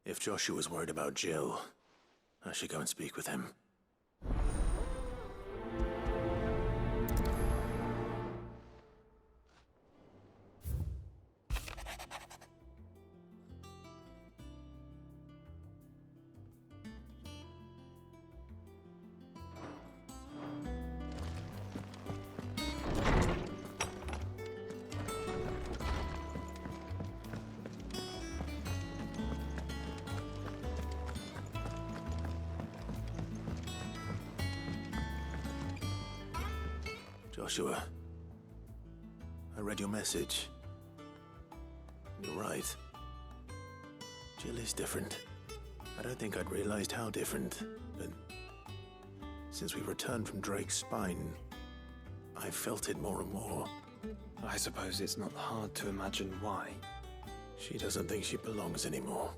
If Joshua's worried about Jill, I should go and speak with him. Joshua, I read your message. You're right. Jill is different. I don't think I'd realized how different, but since we returned from Drake's spine, I've felt it more and more. I suppose it's not hard to imagine why. She doesn't think she belongs anymore.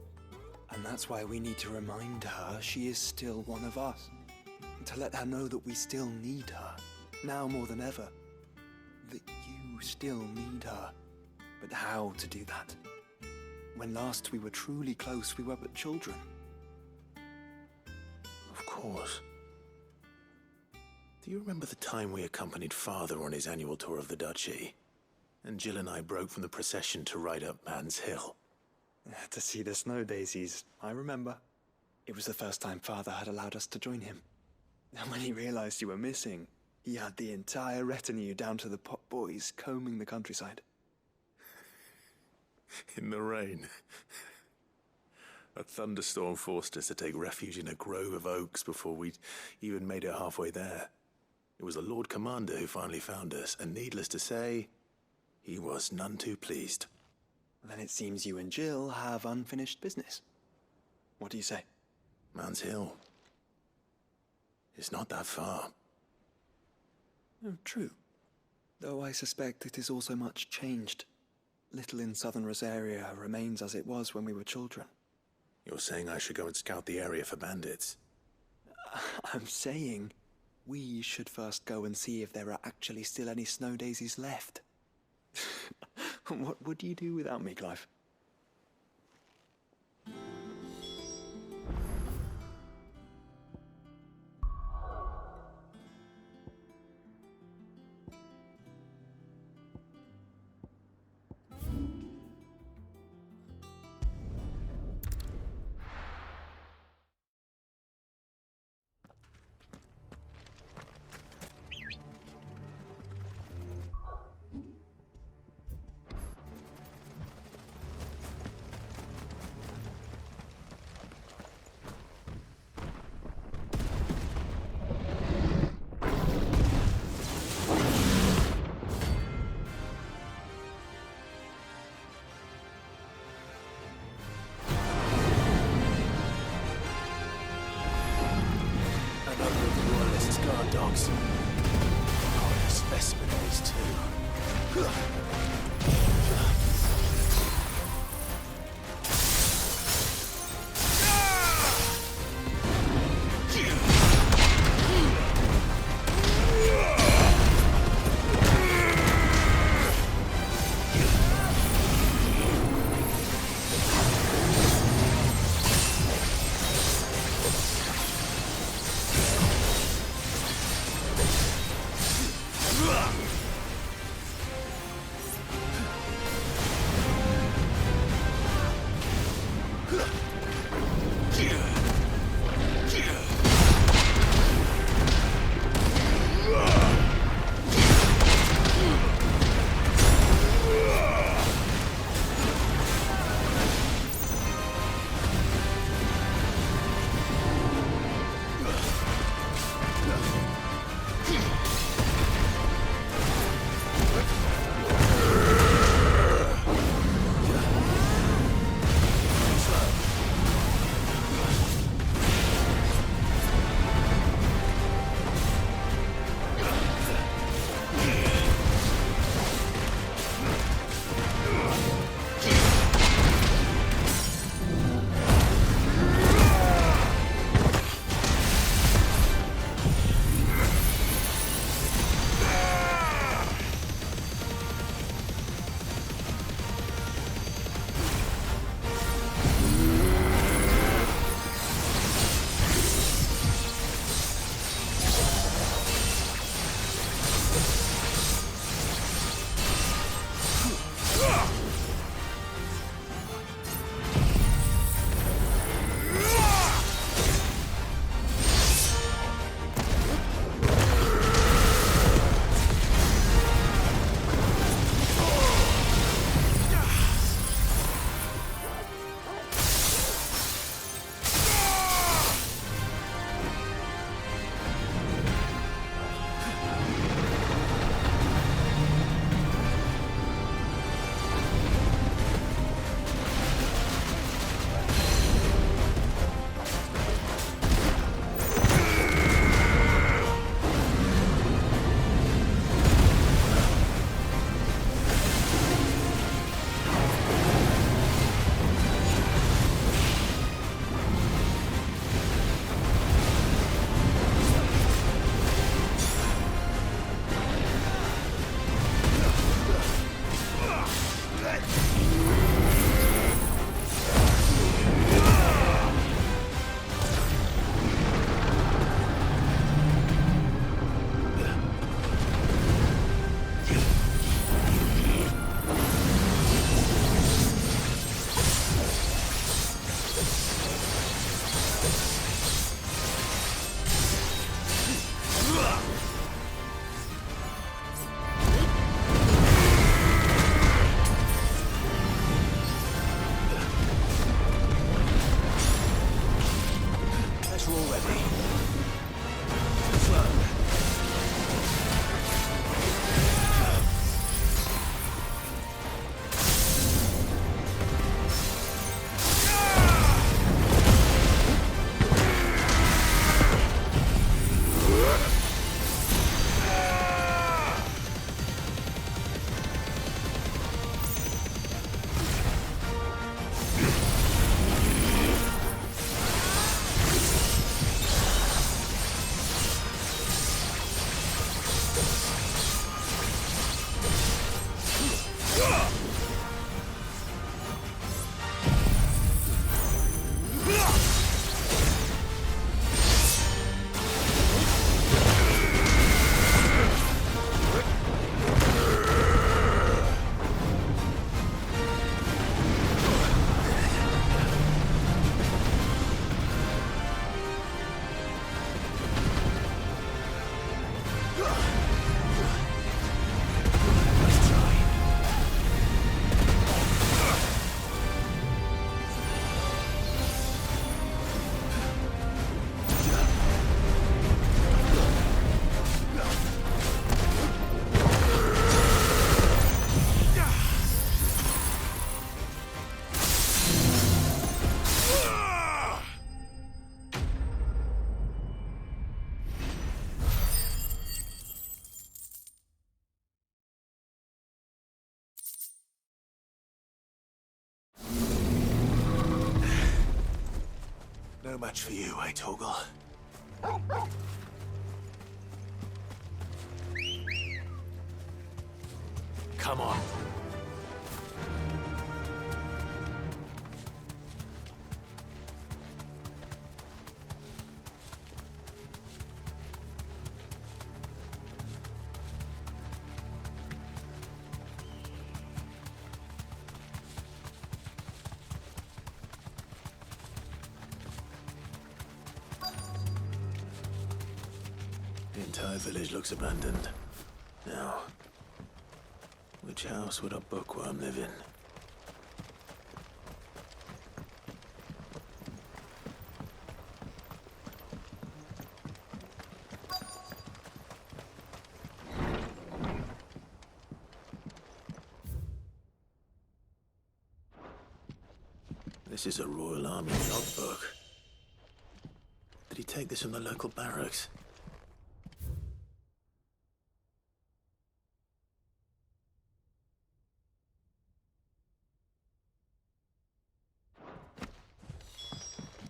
And that's why we need to remind her she is still one of us. And to let her know that we still need her. Now more than ever. That you still need her. But how to do that? When last we were truly close, we were but children. Of course. Do you remember the time we accompanied Father on his annual tour of the Duchy? And Jill and I broke from the procession to ride up Man's Hill. To see the snow daisies, I remember. It was the first time Father had allowed us to join him. And when he realized you were missing, he had the entire retinue down to the pot boys combing the countryside. In the rain. A thunderstorm forced us to take refuge in a grove of oaks before we'd even made it halfway there. It was the Lord Commander who finally found us, and needless to say, he was none too pleased. Then it seems you and Jill have unfinished business. What do you say? Man's Hill. It's not that far. Oh, true. Though I suspect it is also much changed. Little in southern Rosaria remains as it was when we were children. You're saying I should go and scout the area for bandits? I'm saying we should first go and see if there are actually still any snow daisies left. What would you do without me, Clive? Dogs. Oh, a specimen of these two. heavy. Too slow. No match for you, eh, Torgal? Come on. The entire village looks abandoned. Now, which house would a bookworm live in? This is a Royal Army logbook. Did he take this from the local barracks?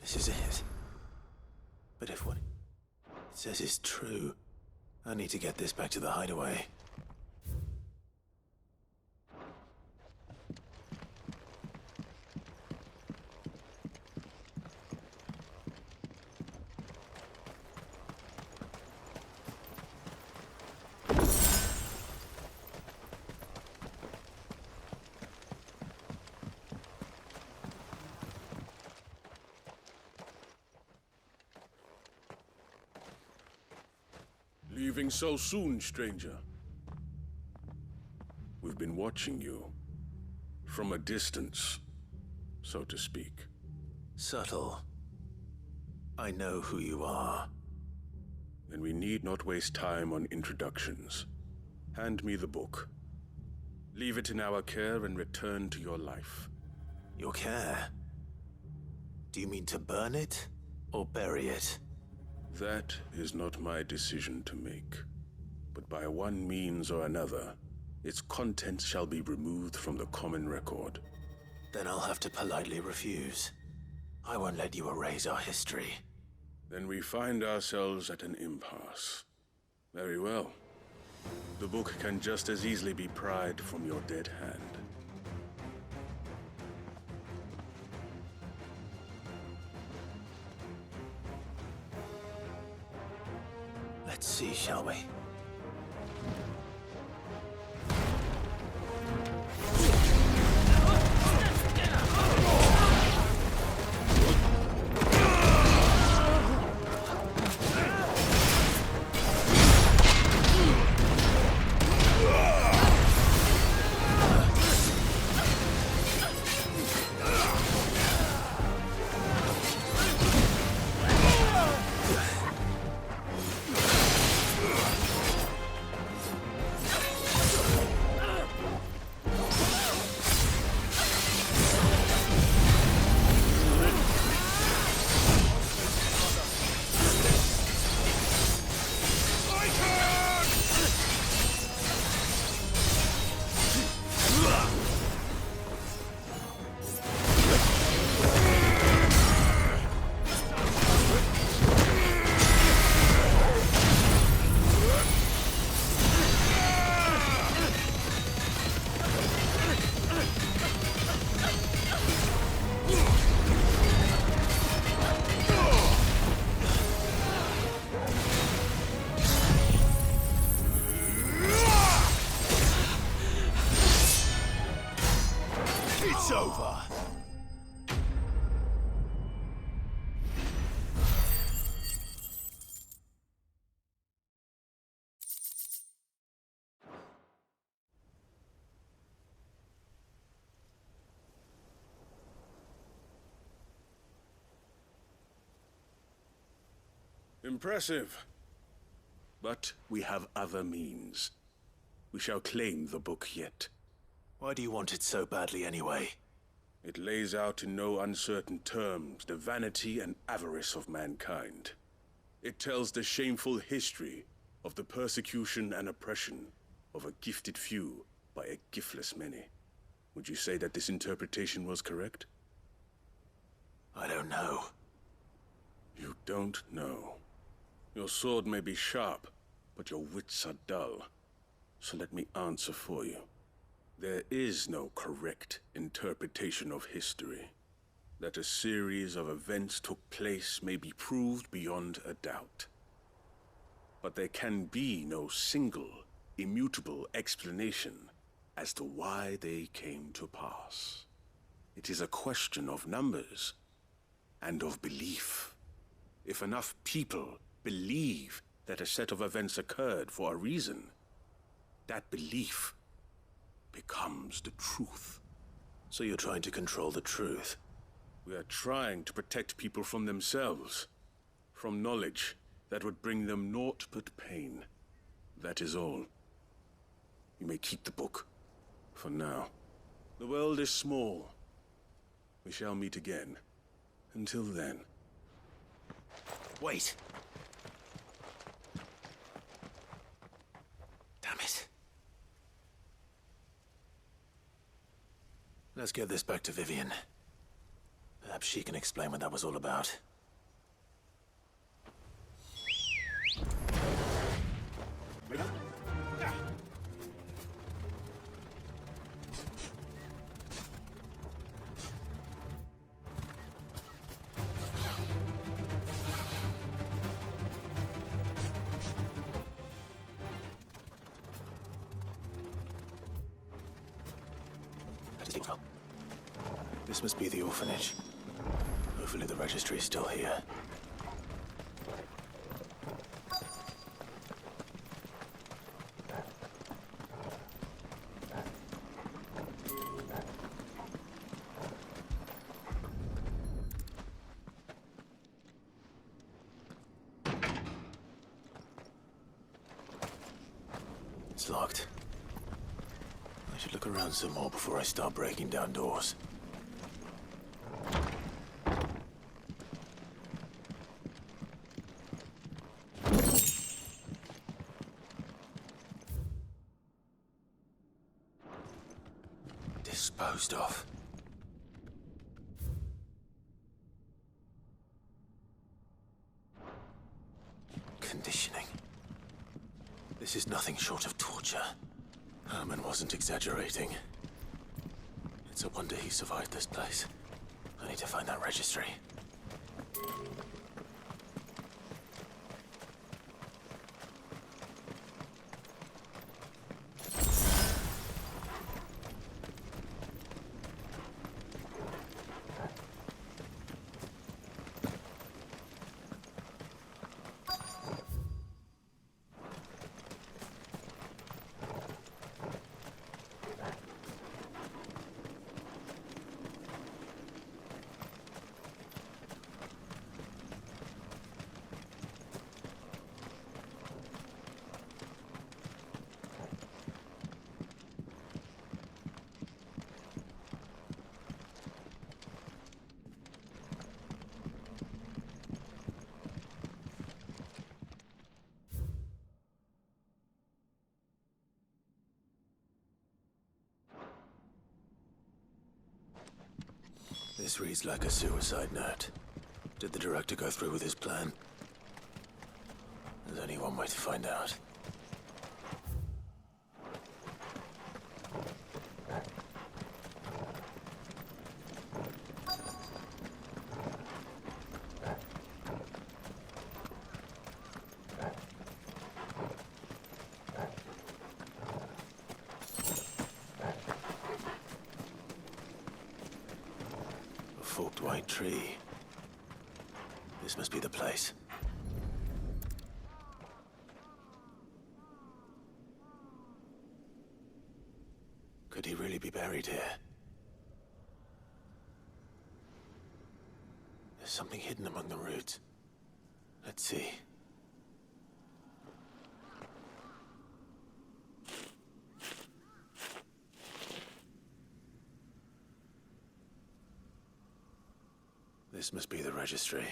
This is it. But if what it says is true, I need to get this back to the hideaway. Leaving so soon, stranger? We've been watching you. From a distance, so to speak. Subtle. I know who you are. Then we need not waste time on introductions. Hand me the book. Leave it in our care and return to your life. Your care? Do you mean to burn it or bury it? That is not my decision to make. But by one means or another, its contents shall be removed from the common record. Then I'll have to politely refuse. I won't let you erase our history. Then we find ourselves at an impasse. Very well. The book can just as easily be pried from your dead hand. Let's see, shall we? Impressive. But we have other means. We shall claim the book yet. Why do you want it so badly anyway? It lays out in no uncertain terms the vanity and avarice of mankind. It tells the shameful history of the persecution and oppression of a gifted few by a giftless many. Would you say that this interpretation was correct? I don't know. You don't know. Your sword may be sharp, but your wits are dull. So let me answer for you. There is no correct interpretation of history. That a series of events took place may be proved beyond a doubt. But there can be no single, immutable explanation as to why they came to pass. It is a question of numbers and of belief. If enough people believe that a set of events occurred for a reason, that belief becomes the truth. So you're trying to control the truth? We are trying to protect people from themselves, from knowledge that would bring them naught but pain. That is all. You may keep the book, for now. The world is small. We shall meet again. Until then. Wait! Damn it. Let's get this back to Vivian. Perhaps she can explain what that was all about. This must be the orphanage. Hopefully the registry is still here. It's locked. I should look around some more before I start breaking down doors. Disposed of. Conditioning. This is nothing short of torture. Herman wasn't exaggerating. It's a wonder he survived this place. I need to find that registry. This reads like a suicide note. Did the director go through with his plan? There's only one way to find out. Forked white tree. This must be the place. Could he really be buried here? There's something hidden among the roots. Let's see. This must be the registry.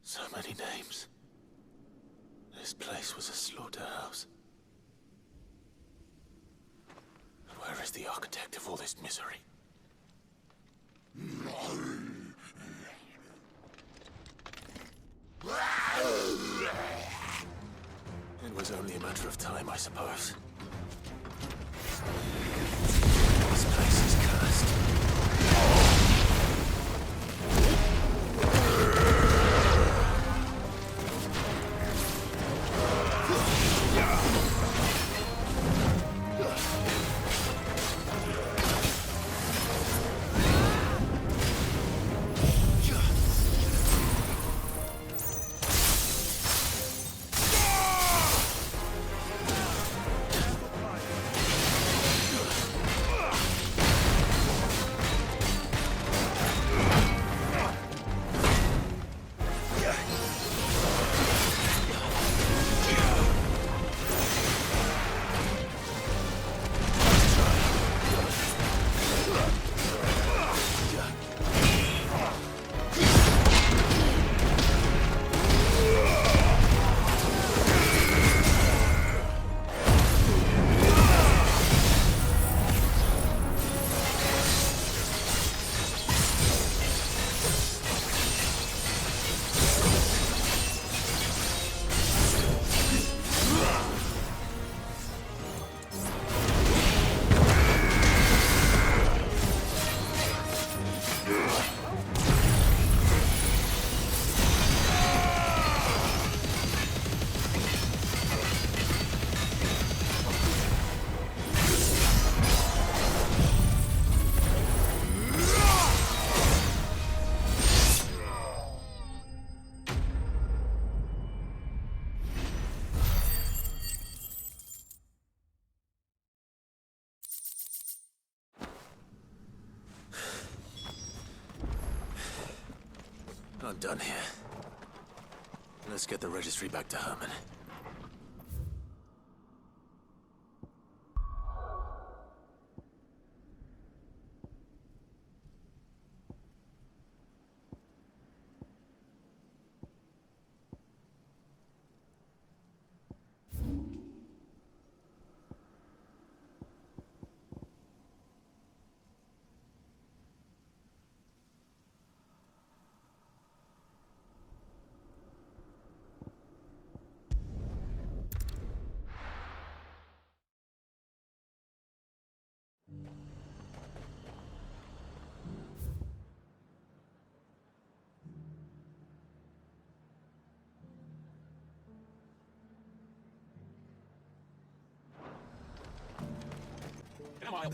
So many names. This place was a slaughterhouse. Where is the architect of all this misery? It was only a matter of time, I suppose. This place is cursed. I'm done here. Let's get the registry back to Herman. I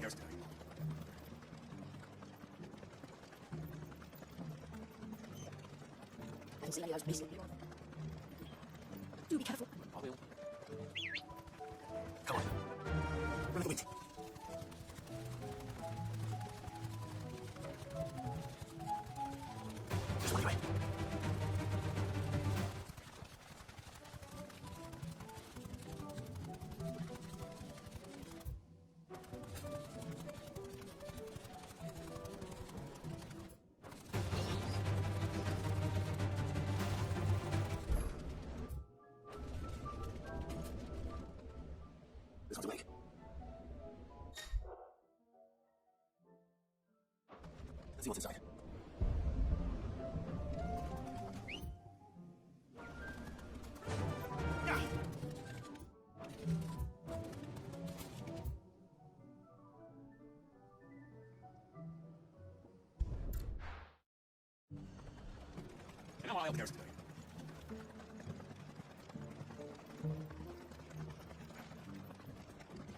can see I was missing. Do be careful. I will. Come on. Run the wind. This way. This one's awake. Let's see what's inside.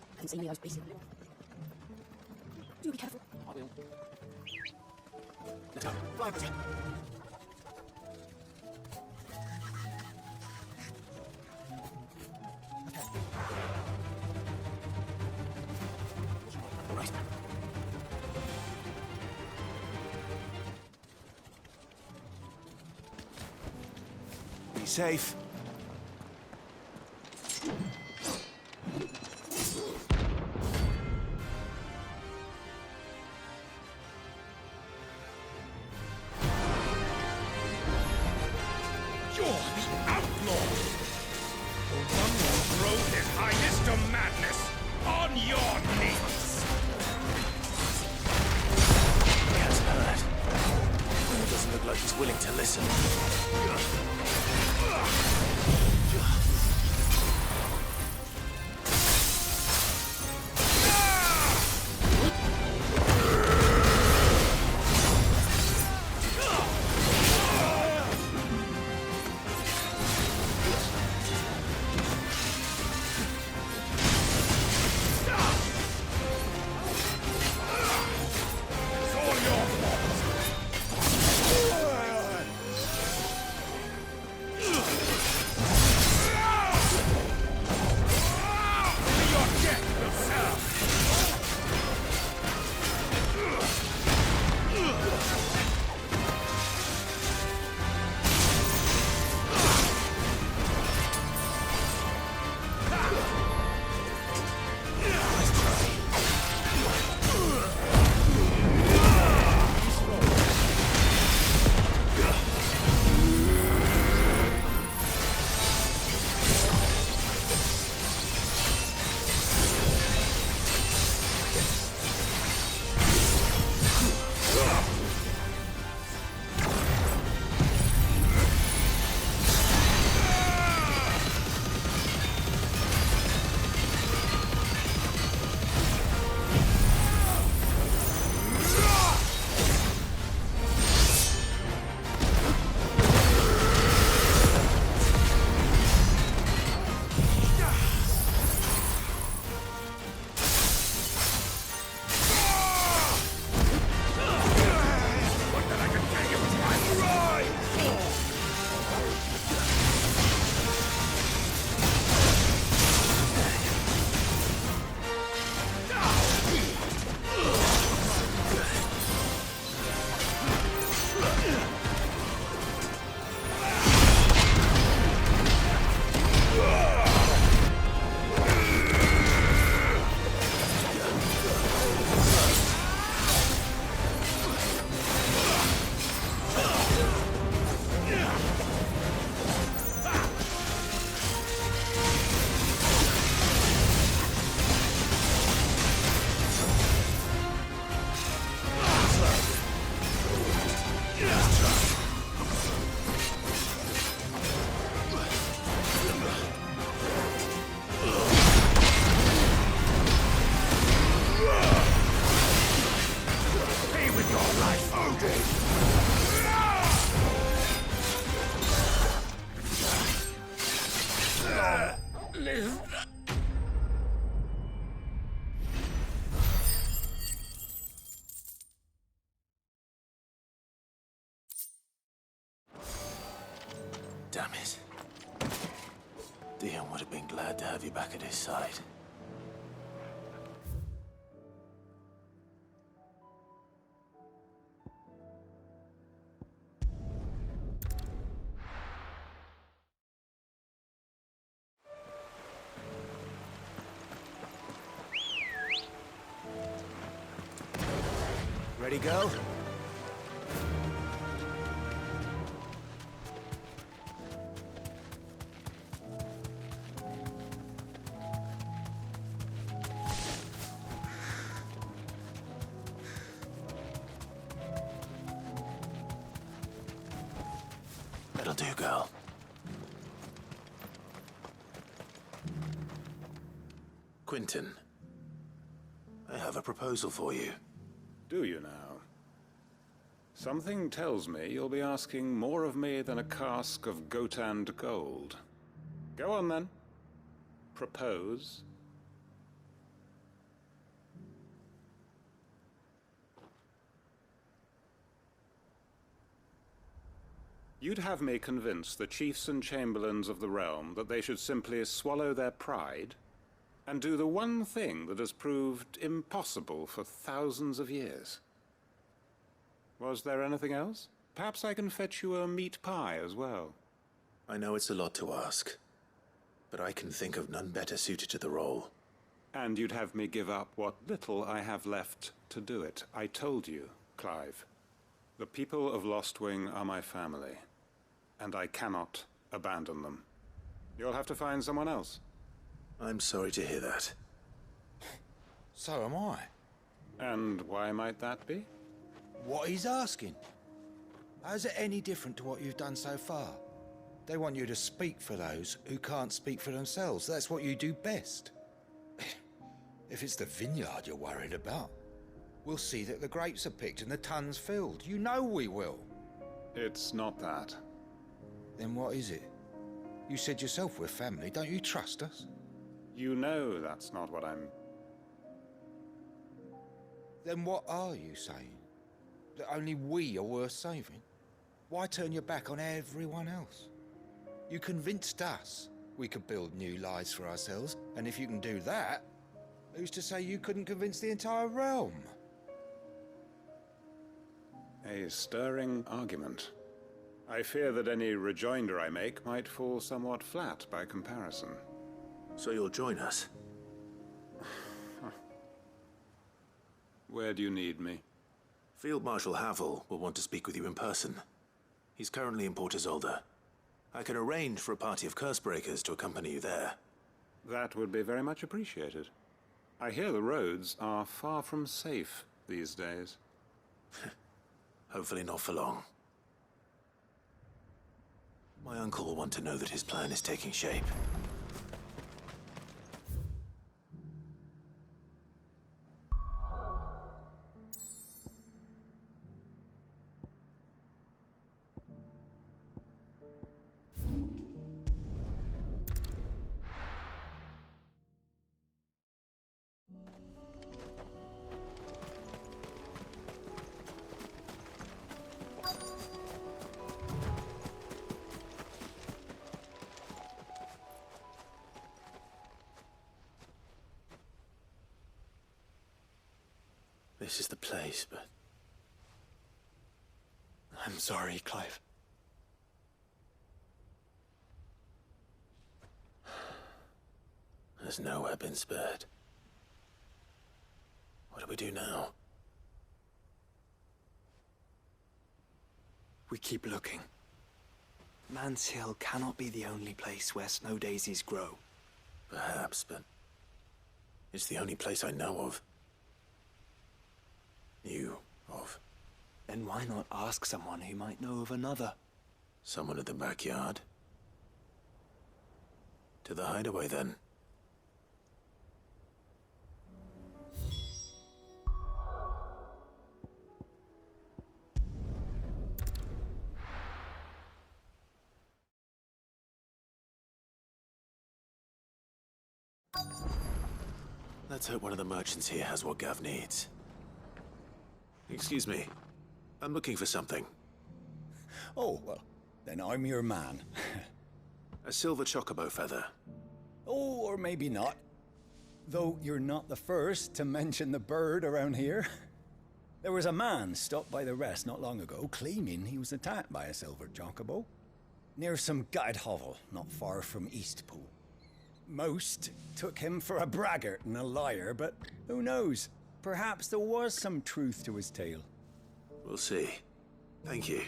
I can see I was missing. Do be careful. I will. Let's go. Fly, Bridget. All right. safe. You're the outlaw! The one who drove his highness to madness! On your knees! He has heard. It doesn't look like he's willing to listen. Damn it. Dion would have been glad to have you back at his side. Ready, go? That'll do, girl. Quentin, I have a proposal for you. Do you now? Something tells me you'll be asking more of me than a cask of Gotand gold. Go on, then. Propose. You'd have me convince the chiefs and chamberlains of the realm that they should simply swallow their pride and do the one thing that has proved impossible for thousands of years. Was there anything else? Perhaps I can fetch you a meat pie as well. I know it's a lot to ask, but I can think of none better suited to the role. And you'd have me give up what little I have left to do it. I told you, Clive. The people of Lost Wing are my family, and I cannot abandon them. You'll have to find someone else. I'm sorry to hear that. So am I. And why might that be? What he's asking. How's it any different to what you've done so far? They want you to speak for those who can't speak for themselves. That's what you do best. If it's the vineyard you're worried about, we'll see that the grapes are picked and the tons filled. You know we will. It's not that. Then what is it? You said yourself we're family. Don't you trust us? You know that's not what I'm... Then what are you saying? That only we are worth saving? Why turn your back on everyone else? You convinced us we could build new lives for ourselves, and if you can do that, who's to say you couldn't convince the entire realm? A stirring argument. I fear that any rejoinder I make might fall somewhat flat by comparison. So you'll join us? Where do you need me? Field Marshal Havel will want to speak with you in person. He's currently in Port Isolde. I can arrange for a party of Cursebreakers to accompany you there. That would be very much appreciated. I hear the roads are far from safe these days. Hopefully not for long. My uncle will want to know that his plan is taking shape. This is the place, but... I'm sorry, Clive. There's nowhere been spared. What do we do now? We keep looking. Man's Hill cannot be the only place where snow daisies grow. Perhaps, but... it's the only place I know of. Knew of. Then why not ask someone who might know of another? Someone at the backyard? To the hideaway, then. Let's hope one of the merchants here has what Gav needs. Excuse me. I'm looking for something. Oh, well, then I'm your man. A silver chocobo feather. Oh, or maybe not. Though you're not the first to mention the bird around here. There was a man stopped by the rest not long ago, claiming he was attacked by a silver chocobo. Near some gutted hovel, not far from Eastpool. Most took him for a braggart and a liar, but who knows? Perhaps there was some truth to his tale. We'll see. Thank you.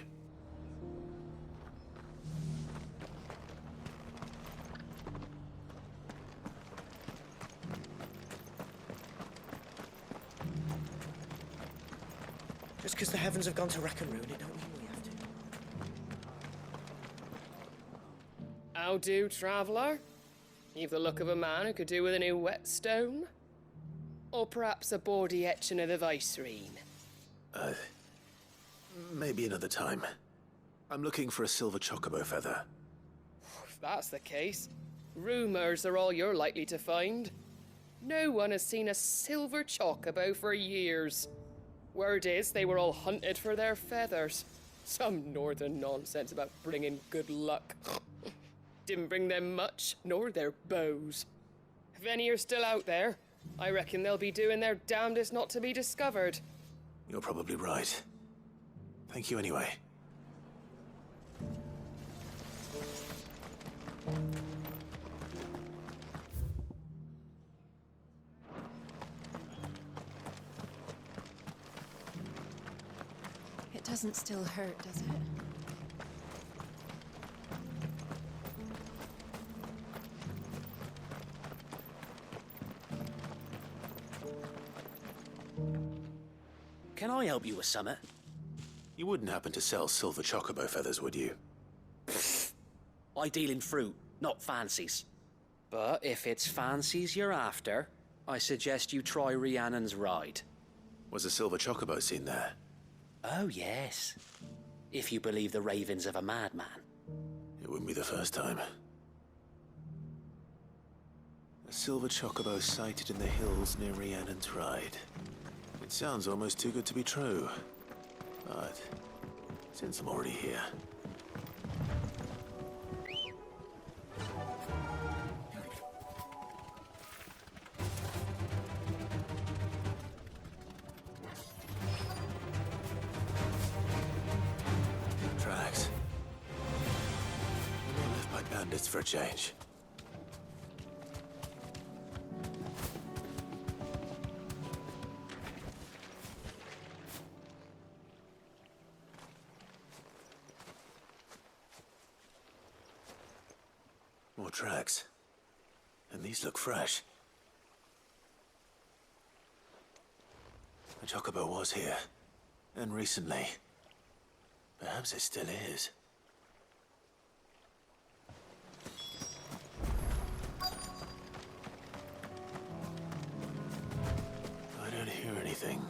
Just because the heavens have gone to wreck and ruin, it don't mean we have to. How do, traveller? You've the look of a man who could do with a new whetstone. Or perhaps a bawdy etching of the Vicerine. Maybe another time. I'm looking for a silver chocobo feather. If that's the case, rumours are all you're likely to find. No one has seen a silver chocobo for years. Word is they were all hunted for their feathers. Some northern nonsense about bringing good luck. Didn't bring them much, nor their bows. If any are still out there, I reckon they'll be doing their damnedest not to be discovered. You're probably right. Thank you anyway. Doesn't still hurt, does it? Can I help you with something? You wouldn't happen to sell silver chocobo feathers, would you? I deal in fruit, not fancies. But if it's fancies you're after, I suggest you try Rhiannon's ride. Was a silver chocobo seen there? Oh, yes. If you believe the ravings of a madman. It wouldn't be the first time. A silver chocobo sighted in the hills near Rhiannon's Ride. It sounds almost too good to be true. But since I'm already here... Tracks. We're not left by bandits for a change. More tracks. And these look fresh. The chocobo was here. And recently. Perhaps it still is. I don't hear anything.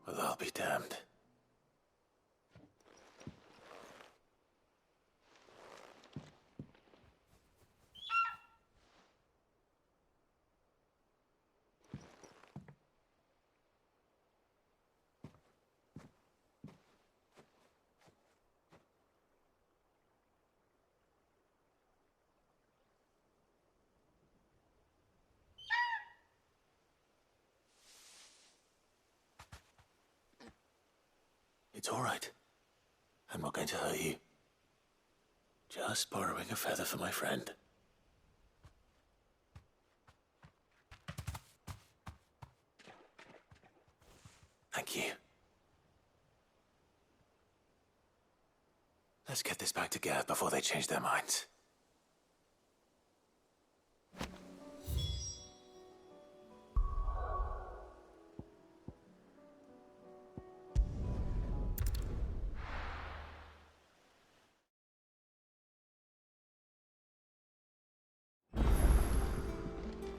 Well, I'll be damned. It's all right. I'm not going to hurt you. Just borrowing a feather for my friend. Thank you. Let's get this back to Gareth before they change their minds.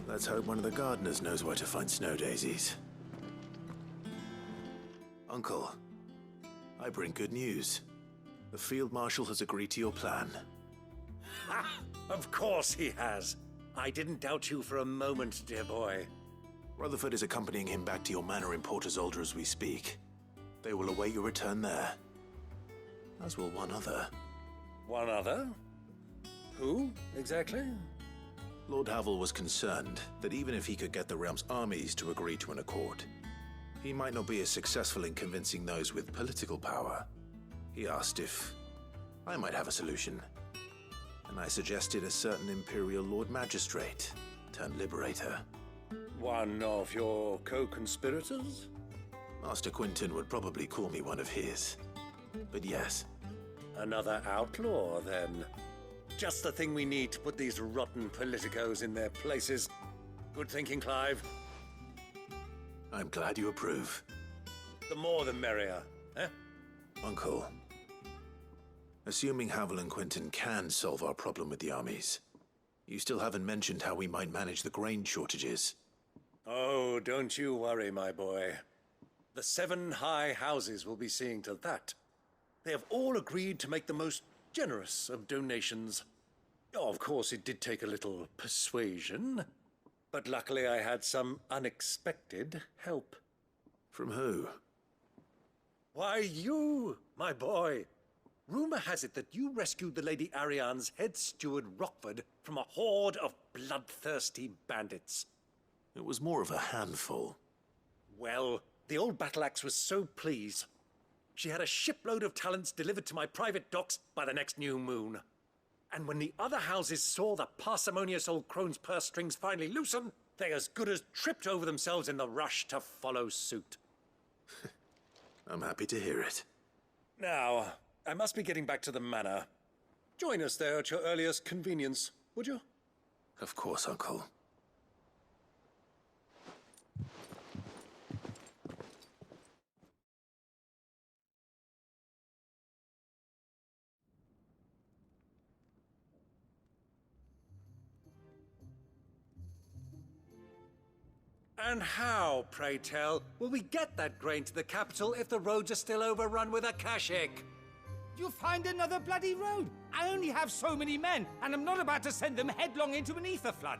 Let's hope one of the gardeners knows where to find snow daisies. Uncle, I bring good news. The Field Marshal has agreed to your plan. Ha! Of course he has. I didn't doubt you for a moment, dear boy. Rutherford is accompanying him back to your manor in Porter's Alder as we speak. They will await your return there. As will one other. One other? Who, exactly? Lord Havel was concerned that even if he could get the realm's armies to agree to an accord, he might not be as successful in convincing those with political power. He asked if I might have a solution, and I suggested a certain Imperial Lord Magistrate turned Liberator. One of your co-conspirators? Master Quinton would probably call me one of his, but yes. Another outlaw, then. Just the thing we need to put these rotten politicos in their places. Good thinking, Clive. I'm glad you approve. The more the merrier, eh? Uncle, assuming Havel and Quinton can solve our problem with the armies, you still haven't mentioned how we might manage the grain shortages. Oh, don't you worry, my boy. The 7 high houses will be seeing to that. They have all agreed to make the most generous of donations. Oh, of course, it did take a little persuasion, but luckily I had some unexpected help. From who? Why, you, my boy. Rumor has it that you rescued the Lady Ariane's head steward Rockford from a horde of bloodthirsty bandits. It was more of a handful. Well, the old battle axe was so pleased. She had a shipload of talents delivered to my private docks by the next new moon. And when the other houses saw the parsimonious old crone's purse strings finally loosen, they as good as tripped over themselves in the rush to follow suit. I'm happy to hear it. Now, I must be getting back to the manor. Join us there at your earliest convenience, would you? Of course, Uncle. And how, pray tell, will we get that grain to the capital if the roads are still overrun with akashic? You find another bloody road. I only have so many men, and I'm not about to send them headlong into an ether flood.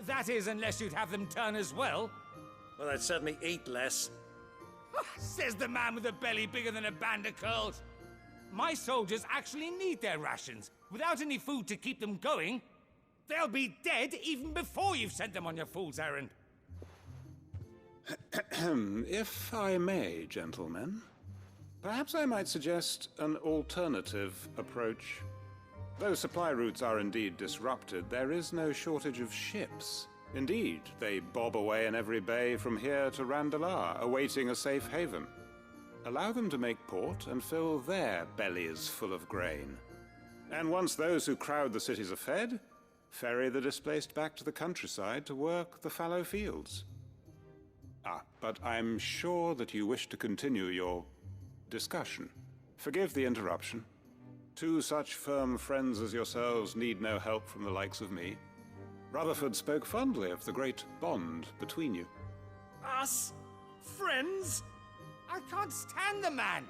That is, unless you'd have them turn as well. Well, I'd certainly eat less. Says the man with a belly bigger than a band of curls. My soldiers actually need their rations. Without any food to keep them going, they'll be dead even before you've sent them on your fool's errand. If I may, gentlemen, perhaps I might suggest an alternative approach. Though supply routes are indeed disrupted, there is no shortage of ships. Indeed, they bob away in every bay from here to Randalar, awaiting a safe haven. Allow them to make port and fill their bellies full of grain. And once those who crowd the cities are fed, ferry the displaced back to the countryside to work the fallow fields. But I'm sure that you wish to continue your discussion. Forgive the interruption. Two such firm friends as yourselves need no help from the likes of me. Rutherford spoke fondly of the great bond between you. Us? Friends? I can't stand the man.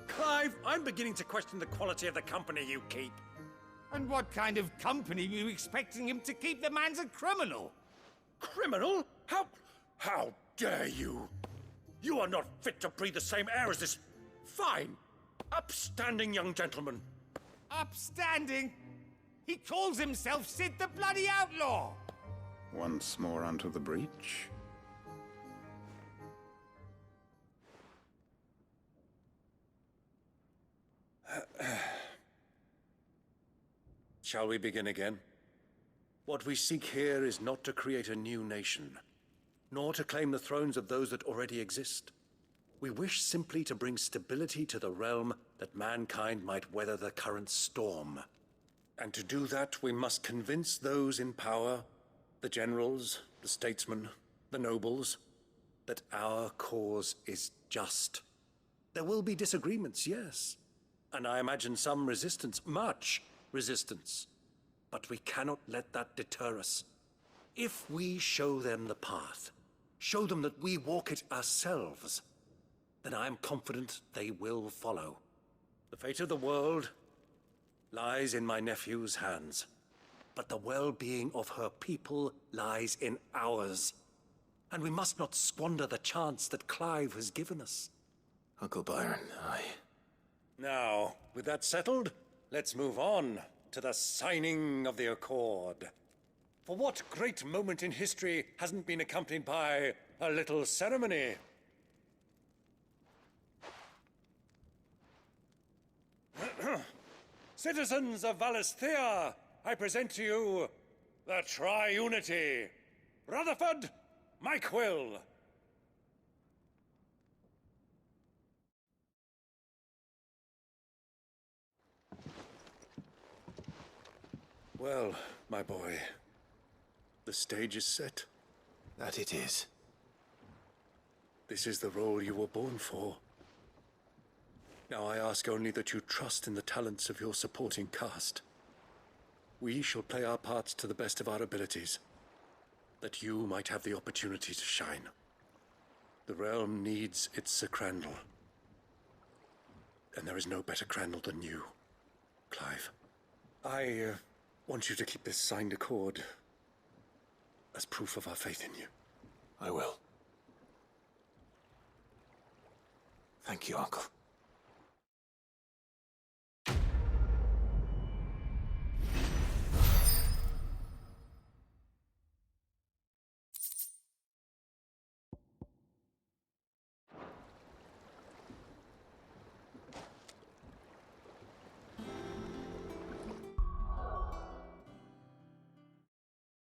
Clive, I'm beginning to question the quality of the company you keep. And what kind of company were you expecting him to keep? The man's a criminal. Criminal? How dare you? You are not fit to breathe the same air as this fine, upstanding young gentleman. Upstanding? He calls himself Sid the Bloody Outlaw! Once more onto the breach. Shall we begin again? What we seek here is not to create a new nation, nor to claim the thrones of those that already exist. We wish simply to bring stability to the realm that mankind might weather the current storm. And to do that, we must convince those in power, the generals, the statesmen, the nobles, that our cause is just. There will be disagreements, yes, and I imagine some resistance, much resistance. But we cannot let that deter us. If we show them the path, show them that we walk it ourselves, then I am confident they will follow. The fate of the world lies in my nephew's hands, but the well-being of her people lies in ours. And we must not squander the chance that Clive has given us. Uncle Byron, Now, with that settled, let's move on to the signing of the Accord. For what great moment in history hasn't been accompanied by a little ceremony? Citizens of Valisthea, I present to you the Triunity. Rutherford, Mike Will. Well, my boy, the stage is set. That it is. This is the role you were born for. Now I ask only that you trust in the talents of your supporting cast. We shall play our parts to the best of our abilities, that you might have the opportunity to shine. The realm needs its Sir Crandall, and there is no better Crandall than you, Clive. I want you to keep this signed accord as proof of our faith in you. I will. Thank you, Uncle.